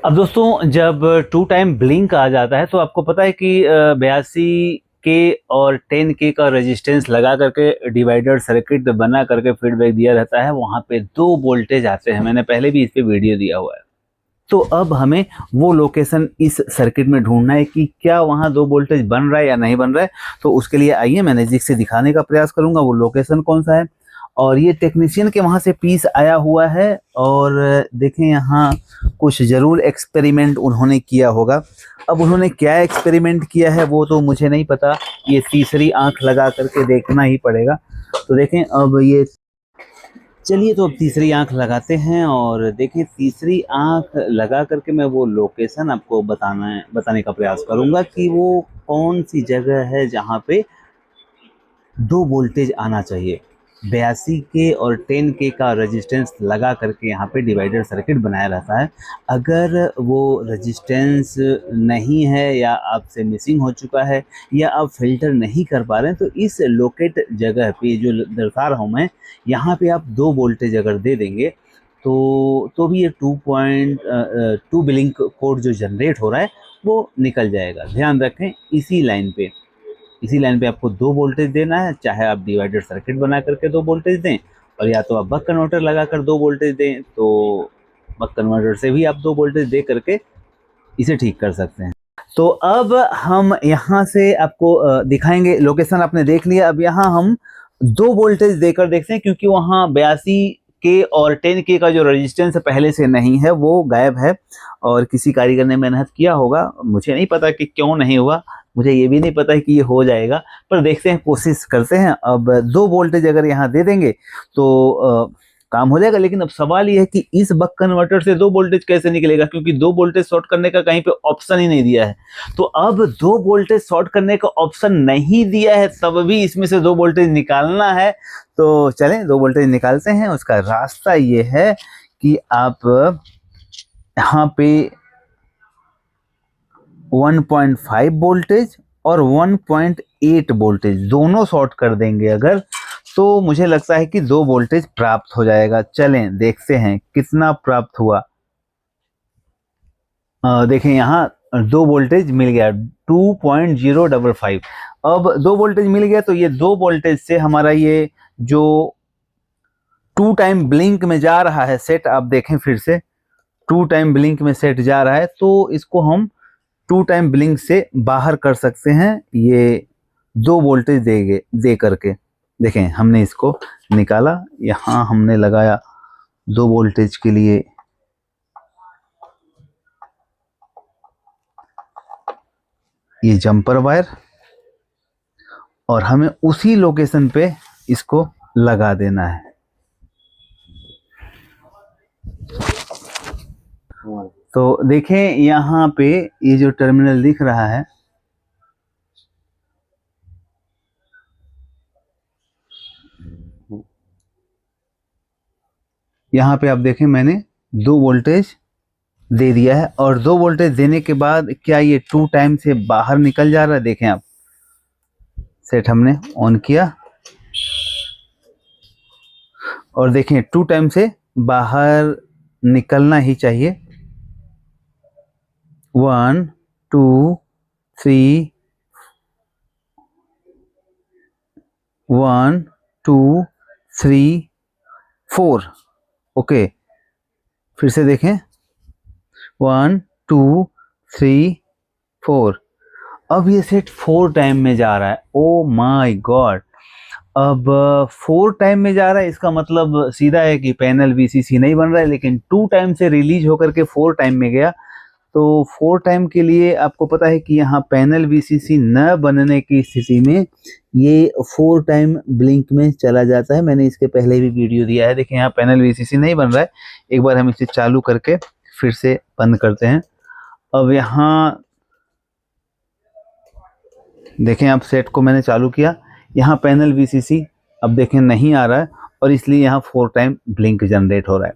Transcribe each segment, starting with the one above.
अब दोस्तों जब 2 टाइम ब्लिंक आ जाता है तो आपको पता है कि 82 के और 10 के का रेजिस्टेंस लगा करके डिवाइडर सर्किट बना करके फीडबैक दिया रहता है। वहाँ पे 2 वोल्टेज आते हैं, मैंने पहले भी इस पे वीडियो दिया हुआ है। तो अब हमें वो लोकेशन इस सर्किट में ढूंढना है कि क्या वहाँ 2 वोल्टेज बन रहा है या नहीं बन रहा है। तो उसके लिए आइए मैं नज़दीक से दिखाने का प्रयास करूँगा वो लोकेशन कौन सा है। और ये टेक्नीशियन के वहाँ से पीस आया हुआ है और देखें यहाँ कुछ ज़रूर एक्सपेरिमेंट उन्होंने किया होगा। अब उन्होंने क्या एक्सपेरिमेंट किया है वो तो मुझे नहीं पता, ये तीसरी आंख लगा करके देखना ही पड़ेगा। तो देखें अब ये, चलिए तो अब तीसरी आंख लगाते हैं और देखिए तीसरी आंख लगा करके मैं वो लोकेशन आपको बताने का प्रयास करूंगा कि वो कौन सी जगह है जहाँ पे 2 वोल्टेज आना चाहिए। 82 के और 10 के का रेजिस्टेंस लगा करके यहाँ पे डिवाइडर सर्किट बनाया रहता है। अगर वो रेजिस्टेंस नहीं है या आपसे मिसिंग हो चुका है या आप फिल्टर नहीं कर पा रहे हैं तो इस लोकेट जगह पे जो दर्शा रहा हूँ मैं, यहाँ पे आप 2 वोल्टेज अगर दे देंगे तो भी ये 2.2 बिलिंग कोड जो जनरेट हो रहा है वो निकल जाएगा। ध्यान रखें इसी लाइन पे आपको 2 वोल्टेज देना है, चाहे आप डिवाइडर सर्किट बना करके 2 वोल्टेज दें और या तो आप बक कन्वर्टर लगाकर 2 वोल्टेज दें, तो बक कन्वर्टर से भी आप 2 वोल्टेज दे करके इसे ठीक कर सकते हैं। तो अब हम यहाँ से आपको दिखाएंगे, लोकेशन आपने देख लिया। अब यहाँ हम 2 वोल्टेज देकर देखते हैं क्योंकि वहाँ 82 के और 10 के का जो रेजिस्टेंस पहले से नहीं है वो गायब है और किसी कारीगर ने मेहनत किया होगा। मुझे नहीं पता कि क्यों नहीं हुआ, मुझे ये भी नहीं पता कि ये हो जाएगा, पर देखते हैं, कोशिश करते हैं। अब 2 वोल्टेज अगर यहाँ दे देंगे तो काम हो जाएगा। लेकिन अब सवाल ये है कि इस बक कन्वर्टर से 2 वोल्टेज कैसे निकलेगा, क्योंकि 2 वोल्टेज शॉर्ट करने का कहीं पे ऑप्शन ही नहीं दिया है। तो अब 2 वोल्टेज शॉर्ट करने का ऑप्शन नहीं दिया है तब भी इसमें से 2 वोल्टेज निकालना है। तो चलें 2 वोल्टेज निकालते हैं। उसका रास्ता ये है कि आप यहाँ पे 1.5 वोल्टेज और 1.8 वोल्टेज दोनों शॉर्ट कर देंगे अगर, तो मुझे लगता है कि 2 वोल्टेज प्राप्त हो जाएगा। चलें देखते हैं कितना प्राप्त हुआ। देखें यहाँ 2 वोल्टेज मिल गया, 2.055। अब 2 वोल्टेज मिल गया तो ये 2 वोल्टेज से हमारा ये जो 2 टाइम ब्लिंक में जा रहा है सेट, आप देखें फिर से 2 टाइम ब्लिंक में सेट जा रहा है, तो इसको हम 2 टाइम ब्लिंक से बाहर कर सकते हैं ये 2 वोल्टेज दे करके। देखें हमने इसको निकाला, यहाँ हमने लगाया 2 वोल्टेज के लिए ये जंपर वायर और हमें उसी लोकेशन पे इसको लगा देना है। तो देखें यहाँ पे ये जो टर्मिनल दिख रहा है, यहाँ पे आप देखें मैंने 2 वोल्टेज दे दिया है और 2 वोल्टेज देने के बाद क्या ये 2 टाइम से बाहर निकल जा रहा है। देखें आप, सेट हमने ऑन किया और देखें 2 टाइम से बाहर निकलना ही चाहिए। 1 2 3 1 2 3 4। ओके, फिर से देखें 1 2 3 4। अब ये सेट 4 टाइम में जा रहा है। ओ माय गॉड, अब 4 टाइम में जा रहा है, इसका मतलब सीधा है कि पैनल वीसीसी नहीं बन रहा है। लेकिन 2 टाइम से रिलीज होकर के 4 टाइम में गया, तो 4 टाइम के लिए आपको पता है कि यहाँ पैनल वीसीसी न बनने की स्थिति में ये 4 टाइम ब्लिंक में चला जाता है। मैंने इसके पहले भी वीडियो दिया है। देखिए यहाँ पैनल वीसीसी नहीं बन रहा है। एक बार हम इसे चालू करके फिर से बंद करते हैं। अब यहाँ देखें, आप सेट को मैंने चालू किया, यहाँ पैनल वीसीसी अब देखें नहीं आ रहा है और इसलिए यहाँ 4 टाइम ब्लिंक जनरेट हो रहा है।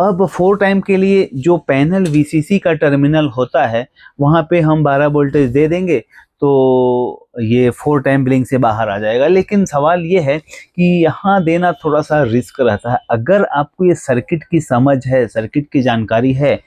अब 4 टाइम के लिए जो पैनल वीसीसी का टर्मिनल होता है वहाँ पे हम 12 वोल्टेज दे देंगे तो ये 4 टाइम ब्लिंक से बाहर आ जाएगा। लेकिन सवाल ये है कि यहाँ देना थोड़ा सा रिस्क रहता है। अगर आपको ये सर्किट की समझ है, सर्किट की जानकारी है,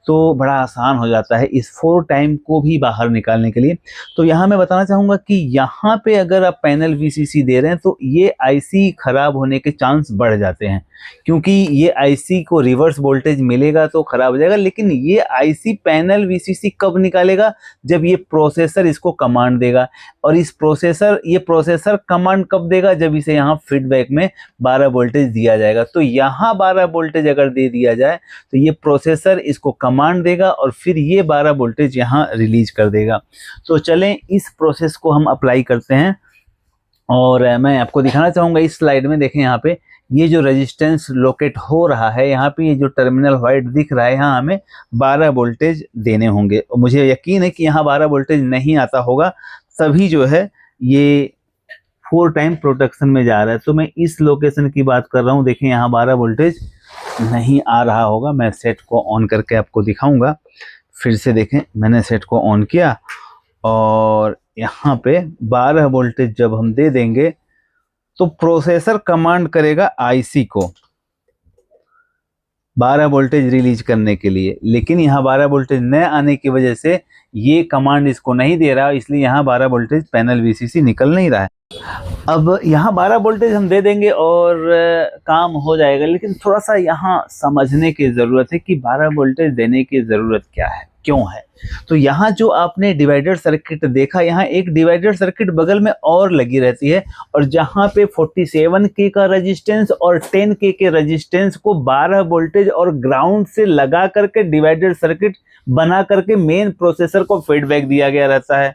तो बड़ा आसान हो जाता है इस 4 टाइम को भी बाहर निकालने के लिए। तो यहाँ मैं बताना चाहूँगा कि यहाँ पे अगर आप पैनल वीसीसी दे रहे हैं तो ये आईसी खराब होने के चांस बढ़ जाते हैं, क्योंकि ये आईसी को रिवर्स वोल्टेज मिलेगा तो खराब हो जाएगा। लेकिन ये आईसी पैनल वीसीसी कब निकालेगा? जब ये प्रोसेसर इसको कमांड देगा, और ये प्रोसेसर कमांड कब देगा? जब इसे यहाँ फीडबैक में 12 वोल्टेज दिया जाएगा। तो यहाँ 12 वोल्टेज अगर दे दिया जाए तो ये प्रोसेसर इसको कमांड देगा और फिर ये 12 वोल्टेज यहाँ रिलीज कर देगा। तो चलें इस प्रोसेस को हम अप्लाई करते हैं, और मैं आपको दिखाना चाहूँगा इस स्लाइड में। देखें यहाँ पे ये जो रेजिस्टेंस लोकेट हो रहा है, यहाँ पे ये जो टर्मिनल व्हाइट दिख रहा है, यहाँ हमें 12 वोल्टेज देने होंगे। और मुझे यकीन है कि यहाँ 12 वोल्टेज नहीं आता होगा, तभी जो है ये 4 टाइम प्रोटेक्शन में जा रहा है। तो मैं इस लोकेशन की बात कर रहा हूँ। देखें यहाँ 12 वोल्टेज नहीं आ रहा होगा। मैं सेट को ऑन करके आपको दिखाऊंगा। फिर से देखें, मैंने सेट को ऑन किया और यहाँ पे 12 वोल्टेज जब हम दे देंगे तो प्रोसेसर कमांड करेगा आईसी को 12 वोल्टेज रिलीज करने के लिए। लेकिन यहाँ 12 वोल्टेज न आने की वजह से ये कमांड इसको नहीं दे रहा, इसलिए यहाँ 12 वोल्टेज पैनल वीसीसी निकल नहीं रहा है। अब यहाँ 12 वोल्टेज हम दे देंगे और काम हो जाएगा। लेकिन थोड़ा सा यहाँ समझने की ज़रूरत है कि 12 वोल्टेज देने की ज़रूरत क्या है, क्यों है। तो यहाँ जो आपने डिवाइडर सर्किट देखा, यहाँ एक डिवाइडर सर्किट बगल में और लगी रहती है, और जहाँ पे 47K का रेजिस्टेंस और 10K के रेजिस्टेंस को 12 वोल्टेज और ग्राउंड से लगा करके डिवाइडर सर्किट बना करके मेन प्रोसेसर को फीडबैक दिया गया रहता है।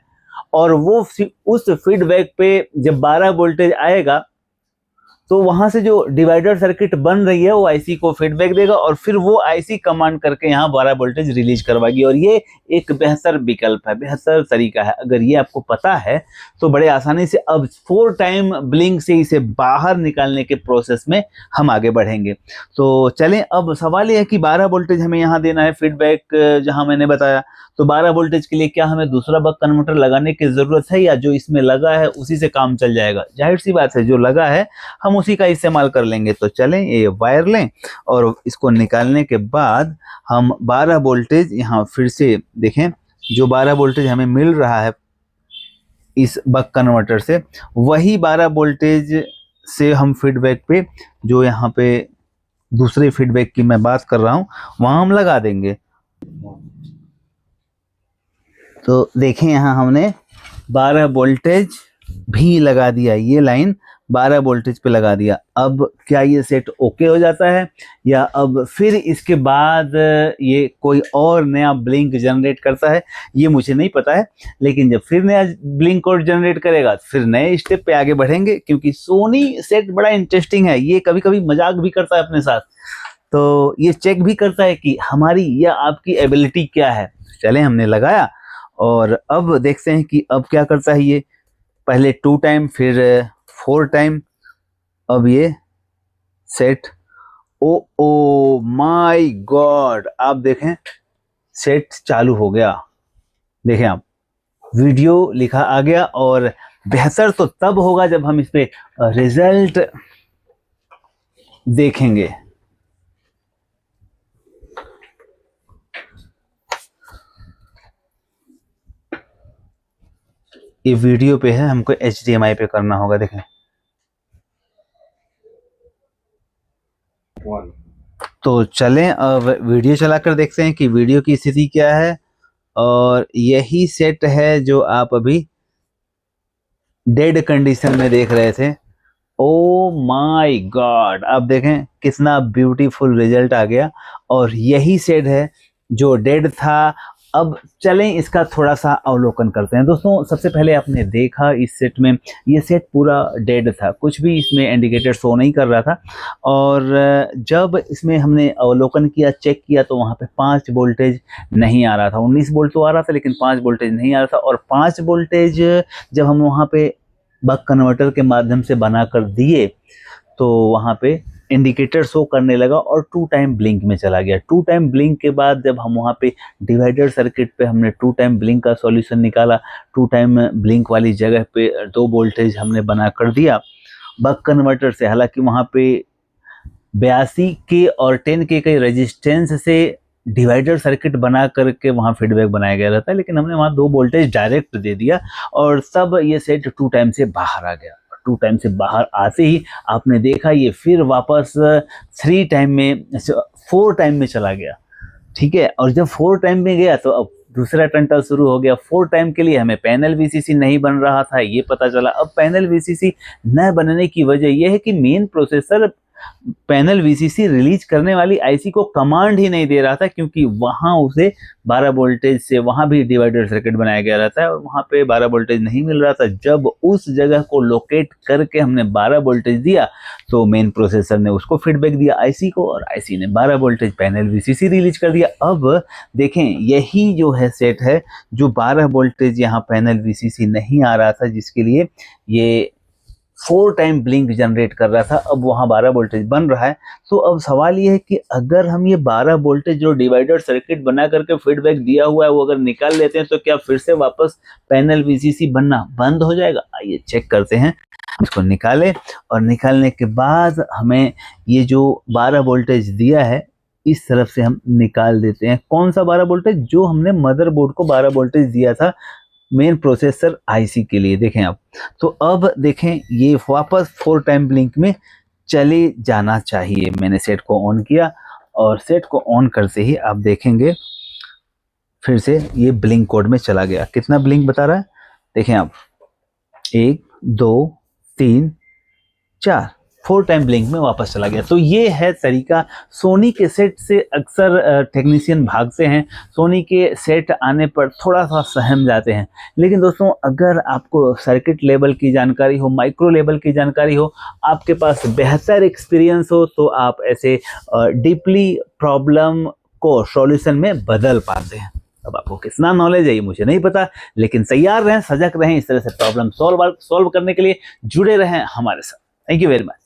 और वो उस फीडबैक पे जब 12 वोल्टेज आएगा तो वहां से जो डिवाइडर सर्किट बन रही है वो आईसी को फीडबैक देगा, और फिर वो आईसी कमांड करके यहाँ 12 वोल्टेज रिलीज करवाएगी। और ये एक बेहतर विकल्प है, बेहतर तरीका है। अगर ये आपको पता है तो बड़े आसानी से अब 4 टाइम ब्लिंक से इसे बाहर निकालने के प्रोसेस में हम आगे बढ़ेंगे। तो चलें, अब सवाल ये है कि 12 वोल्टेज हमें यहाँ देना है फीडबैक जहाँ मैंने बताया। तो 12 वोल्टेज के लिए क्या हमें दूसरा बक कन्वर्टर लगाने की ज़रूरत है, या जो इसमें लगा है उसी से काम चल जाएगा? जाहिर सी बात है, जो लगा है हम उसी का इस्तेमाल कर लेंगे। तो चलें, ये वायर लें और इसको निकालने के बाद हम 12 वोल्टेज यहाँ फिर से देखें। जो 12 वोल्टेज हमें मिल रहा है इस बक कन्वर्टर से, वही 12 वोल्टेज से हम फीडबैक पे, जो यहाँ पे दूसरे फीडबैक की मैं बात कर रहा हूँ, वहाँ हम लगा देंगे। तो देखें यहाँ हमने 12 वोल्टेज भी लगा दिया, ये लाइन 12 वोल्टेज पे लगा दिया। अब क्या ये सेट ओके हो जाता है, या अब फिर इसके बाद ये कोई और नया ब्लिंक जनरेट करता है, ये मुझे नहीं पता है। लेकिन जब फिर नया ब्लिंक कोड जनरेट करेगा फिर नए स्टेप पे आगे बढ़ेंगे, क्योंकि सोनी सेट बड़ा इंटरेस्टिंग है। ये कभी कभी मजाक भी करता है अपने साथ, तो ये चेक भी करता है कि हमारी या आपकी एबिलिटी क्या है। चले, हमने लगाया और अब देखते हैं कि अब क्या करता है ये। पहले 2 टाइम, फिर 4 टाइम। अब ये सेट, ओ माय गॉड, आप देखें सेट चालू हो गया। देखें आप, वीडियो लिखा आ गया। और बेहतर तो तब होगा जब हम इस पे रिजल्ट देखेंगे। ये वीडियो पे है, हमको HDMI पे करना होगा। देखें, तो चलें अब वीडियो चलाकर देखते हैं कि वीडियो की स्थिति क्या है। और यही सेट है जो आप अभी डेड कंडीशन में देख रहे थे। ओ माय गॉड, आप देखें कितना ब्यूटीफुल रिजल्ट आ गया। और यही सेट है जो डेड था। अब चलें इसका थोड़ा सा अवलोकन करते हैं। दोस्तों, सबसे पहले आपने देखा इस सेट में ये सेट पूरा डेड था, कुछ भी इसमें इंडिकेटर शो नहीं कर रहा था। और जब इसमें हमने अवलोकन किया, चेक किया, तो वहाँ पे 5 वोल्टेज नहीं आ रहा था। 19 वोल्ट तो आ रहा था लेकिन 5 वोल्टेज नहीं आ रहा था। और 5 वोल्टेज जब हम वहाँ पे बक कन्वर्टर के माध्यम से बना कर दिए तो वहाँ पे इंडिकेटर शो करने लगा और 2 टाइम ब्लिंक में चला गया। 2 टाइम ब्लिंक के बाद जब हम वहाँ पे डिवाइडर सर्किट पे हमने 2 टाइम ब्लिंक का सॉल्यूशन निकाला, 2 टाइम ब्लिंक वाली जगह पे 2 वोल्टेज हमने बना कर दिया बक कन्वर्टर से। हालांकि वहाँ पे 82K और 10K के रेजिस्टेंस से डिवाइडर सर्किट बना करके वहाँ फीडबैक बनाया गया रहता है, लेकिन हमने वहाँ 2 वोल्टेज डायरेक्ट दे दिया और तब ये सेट 2 टाइम से बाहर आ गया। 2 टाइम से बाहर आते ही आपने देखा ये फिर वापस 3 टाइम में 4 टाइम में चला गया, ठीक है। और जब 4 टाइम में गया तो अब दूसरा टंटा शुरू हो गया। 4 टाइम के लिए हमें पैनल वीसीसी नहीं बन रहा था, ये पता चला। अब पैनल वीसीसी न बनने की वजह यह है कि main processor panel VCC release करने वाली आईसी को कमांड ही नहीं दे रहा था, क्योंकि वहां उसे 12 वोल्टेज से वहां भी डिवाइडर सर्किट बनाया गया रहता है और वहां पे 12 वोल्टेज नहीं मिल रहा था। जब उस जगह को लोकेट करके हमने 12 वोल्टेज दिया तो मेन प्रोसेसर ने उसको फीडबैक दिया आईसी को और आईसी ने 12 वोल्टेज पैनल वीसीसी रिलीज कर दिया। अब देखें, यही जो है सेट है जो 12 वोल्टेज यहाँ पैनल वीसीसी नहीं आ रहा था, जिसके लिए ये 4 टाइम ब्लिंक जनरेट कर रहा था, अब वहाँ 12 वोल्टेज बन रहा है। तो अब सवाल ये है कि अगर हम ये 12 वोल्टेज जो डिवाइडर सर्किट बना करके फीडबैक दिया हुआ है वो अगर निकाल लेते हैं तो क्या फिर से वापस पैनल वीसीसी बनना बंद हो जाएगा? आइए चेक करते हैं। इसको निकालें और निकालने के बाद हमें ये जो 12 वोल्टेज दिया है इस तरफ से हम निकाल देते हैं। कौन सा 12 वोल्टेज? जो हमने मदरबोर्ड को 12 वोल्टेज दिया था मेन प्रोसेसर आईसी के लिए। देखें आप, तो अब देखें ये वापस 4 टाइम ब्लिंक में चले जाना चाहिए। मैंने सेट को ऑन किया और सेट को ऑन करते ही आप देखेंगे फिर से ये ब्लिंक कोड में चला गया। कितना ब्लिंक बता रहा है देखें आप, 1 2 3 4 4 टाइम ब्लिंक में वापस चला गया। तो ये है तरीका। सोनी के सेट से अक्सर टेक्नीशियन भागते हैं, सोनी के सेट आने पर थोड़ा सा सहम जाते हैं। लेकिन दोस्तों, अगर आपको सर्किट लेवल की जानकारी हो, माइक्रो लेवल की जानकारी हो, आपके पास बेहतर एक्सपीरियंस हो, तो आप ऐसे डीपली प्रॉब्लम को सॉल्यूशन में बदल पाते हैं। अब आपको कितना नॉलेज है ये मुझे नहीं पता, लेकिन तैयार रहें, सजग रहें, इस तरह से प्रॉब्लम सॉल्व करने के लिए जुड़े रहें हमारे साथ। Thank you very much.